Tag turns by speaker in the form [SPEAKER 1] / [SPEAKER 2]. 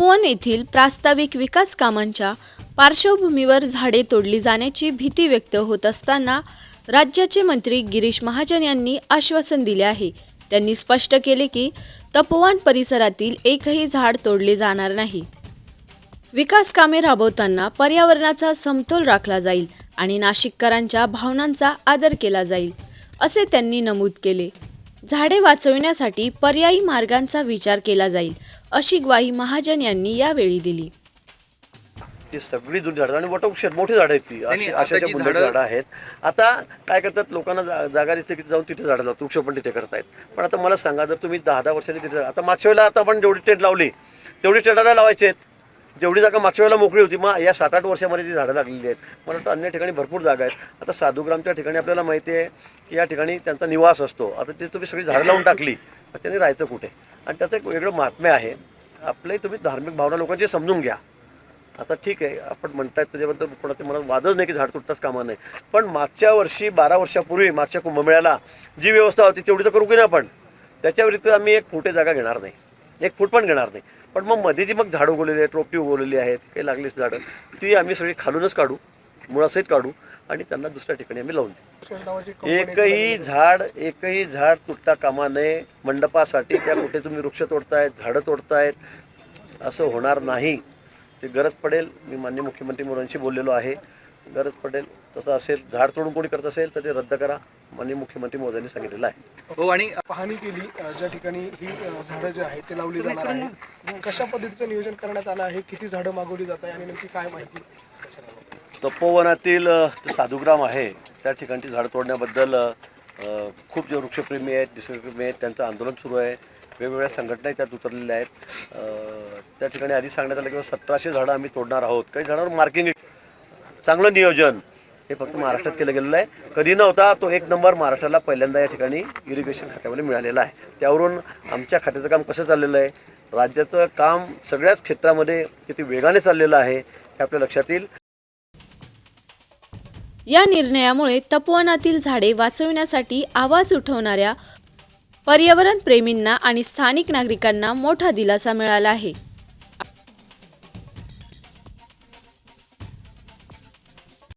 [SPEAKER 1] तपोवन येथील प्रास्ताविक विकास कामांच्या पार्श्वभूमीवर झाडे तोडली जाण्याची भीती व्यक्त होत असताना राज्याचे मंत्री गिरीश महाजन यांनी आश्वासन दिले आहे। त्यांनी स्पष्ट केले की तपोवन परिसरातील एकही झाड तोडले जाणार नाही। विकास कामे राबवताना पर्यावरणाचा समतोल राखला जाईल आणि नाशिककरांच्या भावनांचा आदर केला जाईल, असे त्यांनी नमूद केले। झाडे वाचविण्यासाठी पर्यायी मार्गांचा विचार केला जाईल, अशी ग्वाही महाजन यांनी यावेळी दिली।
[SPEAKER 2] ती सगळी जुनी झाडं आणि वटवृक्ष मोठी झाडं आहेत, ती अशाच्या बुंदे झाडं आहेत। आता काय करतात, लोकांना जागा दिसते की जाऊन तिथे झाडं लावतात, वृक्ष पण तिथे करतायत। पण आता मला सांगा, जर तुम्ही 10-10 वर्षांनी तिथे, आता मागच्या वेळेला आता आपण जेवढी टेंट लावली तेवढी टेंटाला लावायचे आहेत, जेवढी जागा मागच्या वेळेला मोकळी होती, मग या 7-8 वर्षामध्ये ती झाडं लागलेली आहेत। मला वाटतं अन्य ठिकाणी भरपूर जागा आहेत। आता साधुग्रामच्या ठिकाणी आपल्याला माहिती आहे की या ठिकाणी त्यांचा निवास असतो। आता ते तुम्ही सगळी झाडं लावून टाकली तर त्यांनी राहायचं कुठे? आणि त्याचं एक वेगळं महात्म्य आहे। आपले तुम्ही धार्मिक भावना लोकांची समजून घ्या। आता ठीक आहे, आपण म्हणतायत त्याच्याबद्दल कोणाच्या मनात वादच नाही की झाड तुटताच कामा नाही, पण मागच्या वर्षी 12 वर्षापूर्वी मागच्या कुंभमेळ्याला जी व्यवस्था होती तेवढी तर करू की नाही आपण? त्याच्या व्यतिरिक्त आम्ही 1 फुटे जागा घेणार नाही, 1 फूट पण घेणार नाही। पण मग मध्ये जी मग झाडं उगवलेली आहेत, रोपटी उगवलेली आहेत, काही लागलीच झाडं, ती आम्ही सगळी खालूनच काढू, मुळासहित काढू आणि त्यांना दुसऱ्या ठिकाणी आम्ही लावून देऊ। एकही झाड तुटता कामा नये। मंडपासाठी त्या कुठे तुम्ही वृक्ष तोडतायत, झाडं तोडतायत, असं होणार नाही। ते गरज पडेल, मी माननीय मुख्यमंत्री मोदींशी बोललेलो आहे, गरज पडेल तसं असेल, झाड तोडून कोणी करत असेल तर ते रद्द करा, माननीय मुख्यमंत्री मोदींनी सांगितलेलं आहे।
[SPEAKER 3] हो, आणि पाहणी केली ज्या ठिकाणी ही झाडं जे आहेत ते लावली जाणार आहे, कशा पद्धतीचं नियोजन करण्यात आलं आहे, किती झाडं मागवली जात आहे आणि नेमकी काय माहिती?
[SPEAKER 2] तपोवनातील साधुग्राम आहे त्या ठिकाणची झाडं तोडण्याबद्दल खूप जे वृक्षप्रेमी आहेत, निसर्गप्रेमी आहेत, त्यांचं आंदोलन सुरू आहे। वेगवेगळ्या संघटनाही त्यात उतरलेल्या आहेत। त्या ठिकाणी आधी सांगण्यात आलं की 1700 झाडं आम्ही तोडणार आहोत। काही झाडांवर मार्किंग, चांगलं नियोजन हे फक्त महाराष्ट्रात केलं गेलेलं आहे, कधी नव्हता। तो 1 नंबर महाराष्ट्राला पहिल्यांदा या ठिकाणी इरिगेशन खात्यामध्ये मिळालेला आहे। त्यावरून आमच्या खात्याचं काम कसं चाललेलं आहे, राज्याचं काम सगळ्याच क्षेत्रामध्ये किती वेगाने चाललेलं आहे हे आपल्या लक्षात येईल।
[SPEAKER 1] या निर्णयामुळे तपोवनातील झाडे वाचविण्यासाठी आवाज उठवणाऱ्या पर्यावरण प्रेमींना आणि स्थानिक नागरिकांना मोठा दिलासा मिळाला आहे।